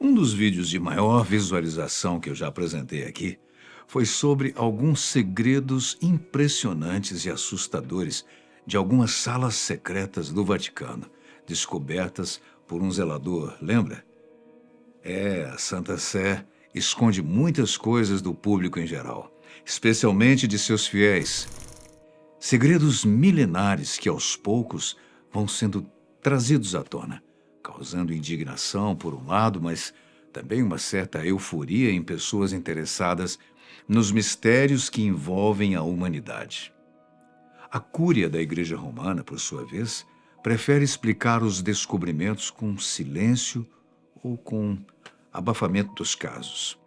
Um dos vídeos de maior visualização que eu já apresentei aqui foi sobre alguns segredos impressionantes e assustadores de algumas salas secretas do Vaticano, descobertas por um zelador, lembra? A Santa Sé esconde muitas coisas do público em geral, especialmente de seus fiéis. Segredos milenares que aos poucos vão sendo trazidos à tona, causando indignação por um lado, mas também uma certa euforia em pessoas interessadas nos mistérios que envolvem a humanidade. A Cúria da Igreja Romana, por sua vez, prefere explicar os descobrimentos com silêncio ou com abafamento dos casos.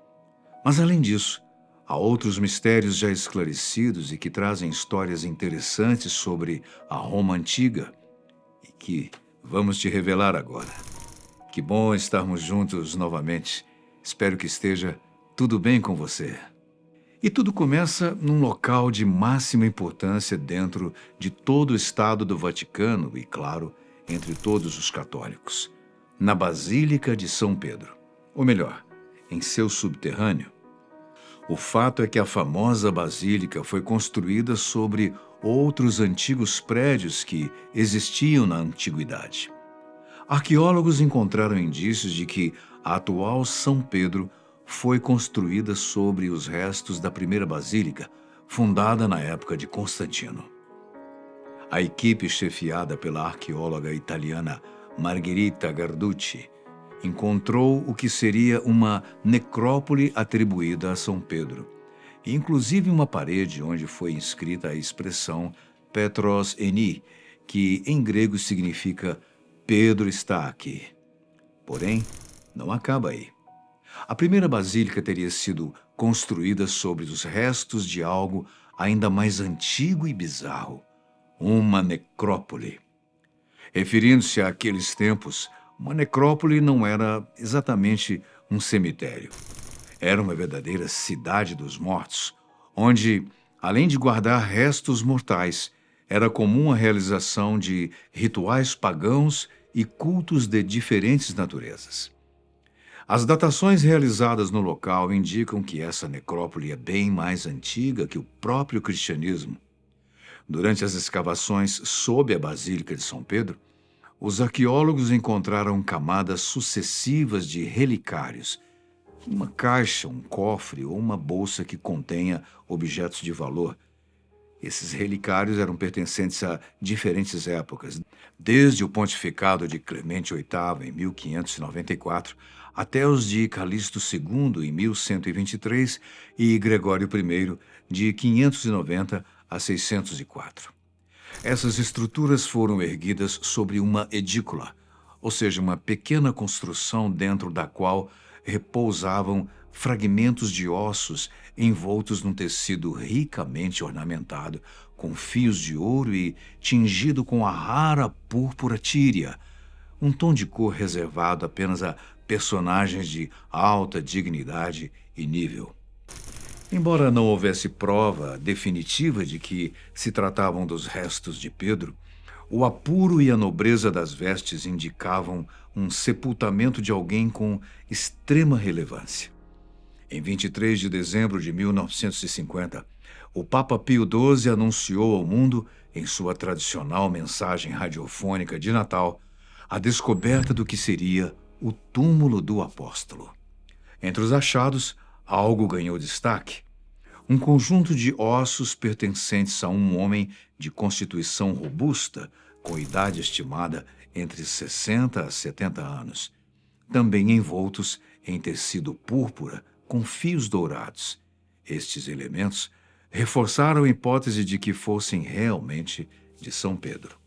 Mas, além disso, há outros mistérios já esclarecidos e que trazem histórias interessantes sobre a Roma antiga e que vamos te revelar agora. Que bom estarmos juntos novamente. Espero que esteja tudo bem com você. E tudo começa num local de máxima importância dentro de todo o Estado do Vaticano e, claro, entre todos os católicos, na Basílica de São Pedro. Ou melhor, em seu subterrâneo. O fato é que a famosa basílica foi construída sobre outros antigos prédios que existiam na antiguidade. Arqueólogos encontraram indícios de que a atual São Pedro foi construída sobre os restos da primeira basílica, fundada na época de Constantino. A equipe chefiada pela arqueóloga italiana Margherita Garducci encontrou o que seria uma necrópole atribuída a São Pedro, e inclusive uma parede onde foi inscrita a expressão Petros eni, que em grego significa Pedro está aqui. Porém, não acaba aí. A primeira basílica teria sido construída sobre os restos de algo ainda mais antigo e bizarro, uma necrópole. Referindo-se àqueles tempos, uma necrópole não era exatamente um cemitério. Era uma verdadeira cidade dos mortos, onde, além de guardar restos mortais, era comum a realização de rituais pagãos e cultos de diferentes naturezas. As datações realizadas no local indicam que essa necrópole é bem mais antiga que o próprio cristianismo. Durante as escavações sob a Basílica de São Pedro, os arqueólogos encontraram camadas sucessivas de relicários, uma caixa, um cofre ou uma bolsa que contenha objetos de valor. Esses relicários eram pertencentes a diferentes épocas, desde o pontificado de Clemente VIII, em 1594, até os de Calixto II, em 1123, e Gregório I, de 590 a 604. Essas estruturas foram erguidas sobre uma edícula, ou seja, uma pequena construção dentro da qual repousavam fragmentos de ossos envoltos num tecido ricamente ornamentado, com fios de ouro e tingido com a rara púrpura tírea, um tom de cor reservado apenas a personagens de alta dignidade e nível. Embora não houvesse prova definitiva de que se tratavam dos restos de Pedro, o apuro e a nobreza das vestes indicavam um sepultamento de alguém com extrema relevância. Em 23 de dezembro de 1950, o Papa Pio XII anunciou ao mundo, em sua tradicional mensagem radiofônica de Natal, a descoberta do que seria o túmulo do apóstolo. Entre os achados, algo ganhou destaque. Um conjunto de ossos pertencentes a um homem de constituição robusta, com idade estimada entre 60 a 70 anos, também envoltos em tecido púrpura com fios dourados. Estes elementos reforçaram a hipótese de que fossem realmente de São Pedro.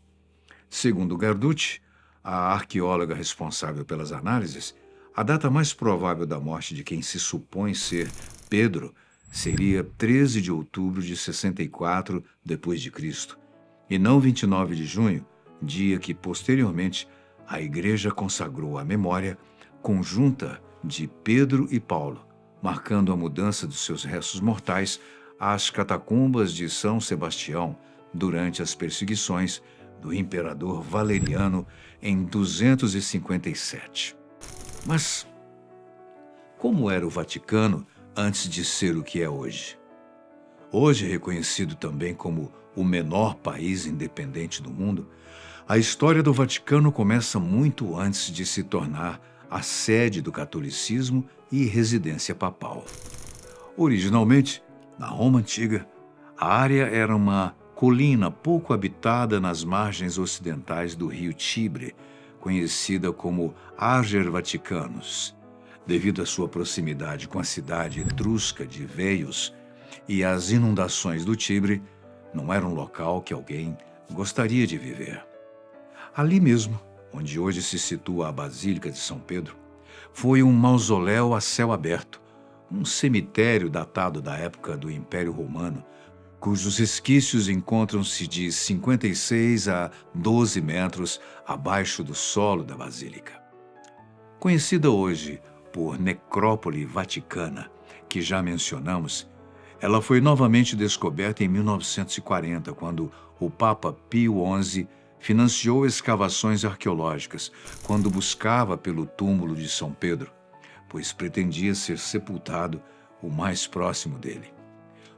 Segundo Garducci, a arqueóloga responsável pelas análises, a data mais provável da morte de quem se supõe ser Pedro seria 13 de outubro de 64 d.C., e não 29 de junho, dia que, posteriormente, a Igreja consagrou à memória conjunta de Pedro e Paulo, marcando a mudança dos seus restos mortais às catacumbas de São Sebastião durante as perseguições do imperador Valeriano em 257. Mas como era o Vaticano antes de ser o que é hoje. Hoje reconhecido também como o menor país independente do mundo, a história do Vaticano começa muito antes de se tornar a sede do catolicismo e residência papal. Originalmente, na Roma Antiga, a área era uma colina pouco habitada nas margens ocidentais do rio Tibre, conhecida como Ager Vaticanus, devido à sua proximidade com a cidade etrusca de Veios e as inundações do Tibre, não era um local que alguém gostaria de viver. Ali mesmo, onde hoje se situa a Basílica de São Pedro, foi um mausoléu a céu aberto, um cemitério datado da época do Império Romano, cujos resquícios encontram-se de 56 a 12 metros abaixo do solo da Basílica. Conhecida hoje por Necrópole Vaticana, que já mencionamos, ela foi novamente descoberta em 1940, quando o Papa Pio XI financiou escavações arqueológicas, quando buscava pelo túmulo de São Pedro, pois pretendia ser sepultado o mais próximo dele.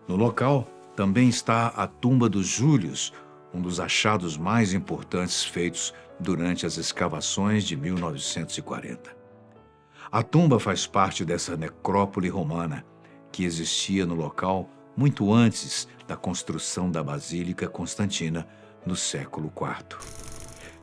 No local também está a tumba dos Júlios, um dos achados mais importantes feitos durante as escavações de 1940. A tumba faz parte dessa necrópole romana, que existia no local muito antes da construção da Basílica Constantina, no século IV.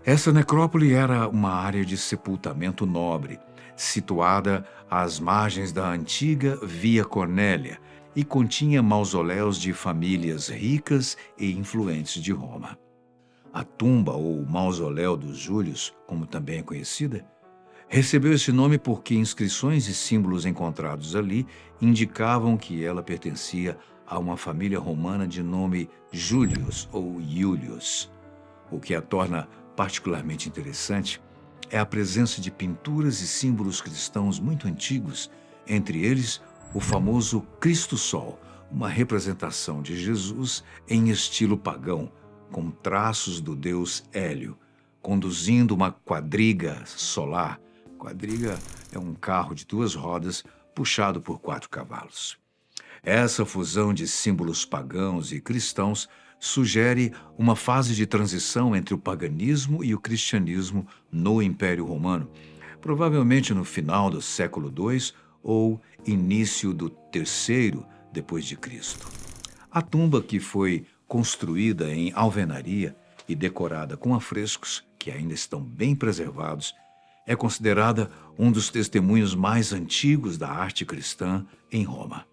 Essa necrópole era uma área de sepultamento nobre, situada às margens da antiga Via Cornélia, e continha mausoléus de famílias ricas e influentes de Roma. A tumba, ou mausoléu dos Júlios, como também é conhecida, recebeu esse nome porque inscrições e símbolos encontrados ali indicavam que ela pertencia a uma família romana de nome Július ou Iulius. O que a torna particularmente interessante é a presença de pinturas e símbolos cristãos muito antigos, entre eles o famoso Cristo Sol, uma representação de Jesus em estilo pagão, com traços do deus Hélio, conduzindo uma quadriga solar. Quadriga é um carro de 2 rodas puxado por 4 cavalos. Essa fusão de símbolos pagãos e cristãos sugere uma fase de transição entre o paganismo e o cristianismo no Império Romano, provavelmente no final do século II ou início do III depois de Cristo. A tumba, que foi construída em alvenaria e decorada com afrescos que ainda estão bem preservados, é considerada um dos testemunhos mais antigos da arte cristã em Roma.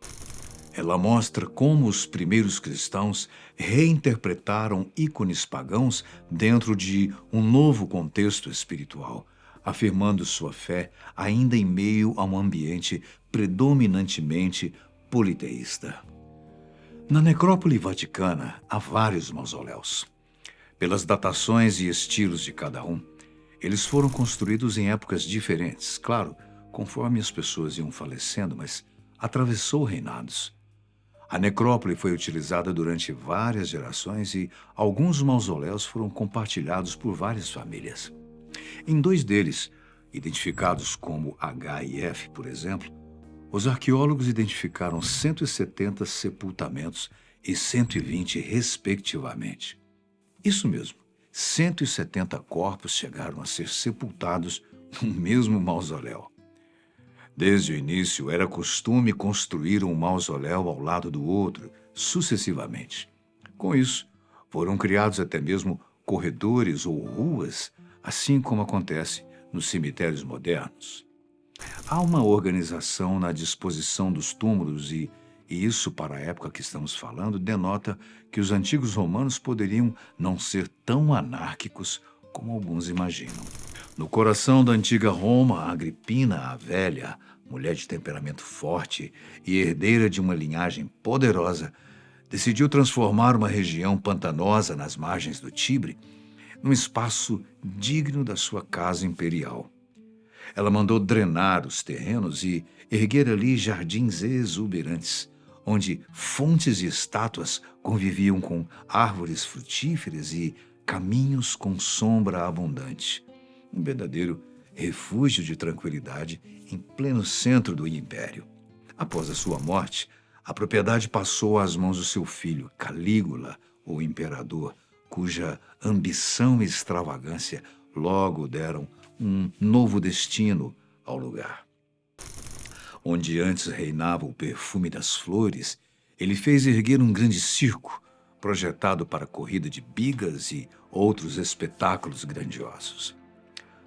Ela mostra como os primeiros cristãos reinterpretaram ícones pagãos dentro de um novo contexto espiritual, afirmando sua fé ainda em meio a um ambiente predominantemente politeísta. Na necrópole vaticana há vários mausoléus. Pelas datações e estilos de cada um, eles foram construídos em épocas diferentes, claro, conforme as pessoas iam falecendo, mas atravessou reinados. A necrópole foi utilizada durante várias gerações e alguns mausoléus foram compartilhados por várias famílias. Em 2 deles, identificados como H e F, por exemplo, os arqueólogos identificaram 170 sepultamentos e 120, respectivamente. Isso mesmo, 170 corpos chegaram a ser sepultados no mesmo mausoléu. Desde o início, era costume construir um mausoléu ao lado do outro, sucessivamente. Com isso, foram criados até mesmo corredores ou ruas, assim como acontece nos cemitérios modernos. Há uma organização na disposição dos túmulos e isso, para a época que estamos falando, denota que os antigos romanos poderiam não ser tão anárquicos como alguns imaginam. No coração da antiga Roma, Agripina, a velha, mulher de temperamento forte e herdeira de uma linhagem poderosa, decidiu transformar uma região pantanosa nas margens do Tibre num espaço digno da sua casa imperial. Ela mandou drenar os terrenos e erguer ali jardins exuberantes, onde fontes e estátuas conviviam com árvores frutíferas e caminhos com sombra abundante. Um verdadeiro refúgio de tranquilidade em pleno centro do império. Após a sua morte, a propriedade passou às mãos do seu filho, Calígula, o imperador, cuja ambição e extravagância logo deram um novo destino ao lugar. Onde antes reinava o perfume das flores, ele fez erguer um grande circo, projetado para corrida de bigas e outros espetáculos grandiosos.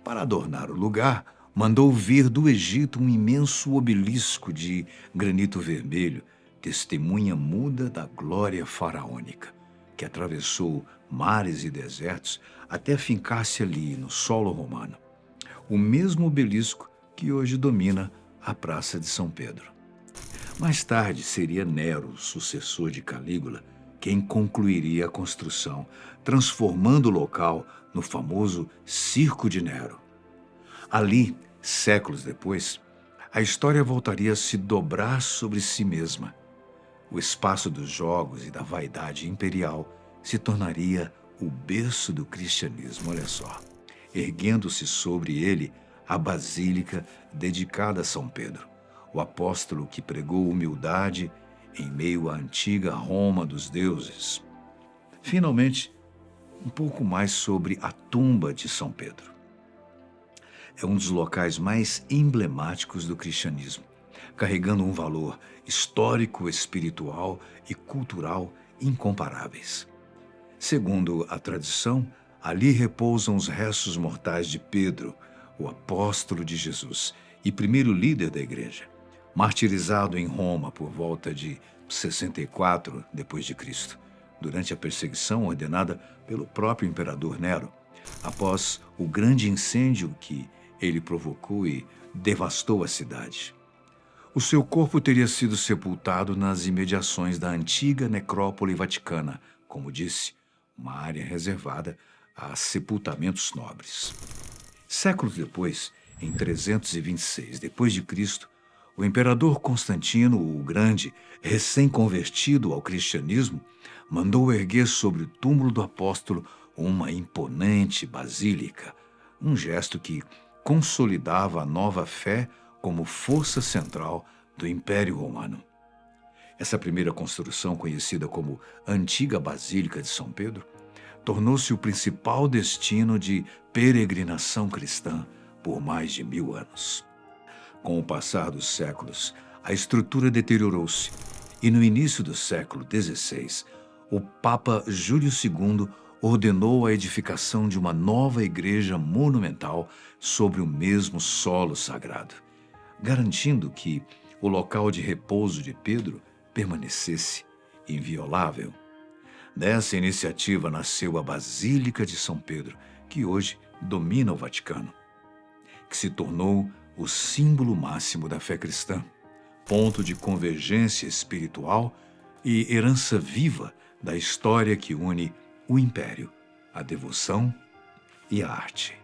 Para adornar o lugar, mandou vir do Egito um imenso obelisco de granito vermelho, testemunha muda da glória faraônica, que atravessou mares e desertos até fincar-se ali no solo romano. O mesmo obelisco que hoje domina a Praça de São Pedro. Mais tarde seria Nero, sucessor de Calígula, quem concluiria a construção, transformando o local no famoso Circo de Nero. Ali, séculos depois, a história voltaria a se dobrar sobre si mesma. O espaço dos jogos e da vaidade imperial se tornaria o berço do cristianismo, olha só, erguendo-se sobre ele a basílica dedicada a São Pedro, o apóstolo que pregou humildade em meio à antiga Roma dos deuses. Finalmente, um pouco mais sobre a tumba de São Pedro. É um dos locais mais emblemáticos do cristianismo, carregando um valor histórico, espiritual e cultural incomparáveis. Segundo a tradição, ali repousam os restos mortais de Pedro, o apóstolo de Jesus e primeiro líder da igreja, martirizado em Roma por volta de 64 d.C., durante a perseguição ordenada pelo próprio imperador Nero, após o grande incêndio que ele provocou e devastou a cidade. O seu corpo teria sido sepultado nas imediações da antiga necrópole vaticana, como disse, uma área reservada a sepultamentos nobres. Séculos depois, em 326 d.C., o imperador Constantino o Grande, recém-convertido ao cristianismo, mandou erguer sobre o túmulo do apóstolo uma imponente basílica, um gesto que consolidava a nova fé como força central do Império Romano. Essa primeira construção, conhecida como Antiga Basílica de São Pedro, tornou-se o principal destino de peregrinação cristã por mais de 1000 anos. Com o passar dos séculos, a estrutura deteriorou-se e no início do século XVI, o Papa Júlio II ordenou a edificação de uma nova igreja monumental sobre o mesmo solo sagrado, garantindo que o local de repouso de Pedro permanecesse inviolável. Dessa iniciativa nasceu a Basílica de São Pedro, que hoje domina o Vaticano, que se tornou o símbolo máximo da fé cristã, ponto de convergência espiritual e herança viva da história que une o império, a devoção e a arte.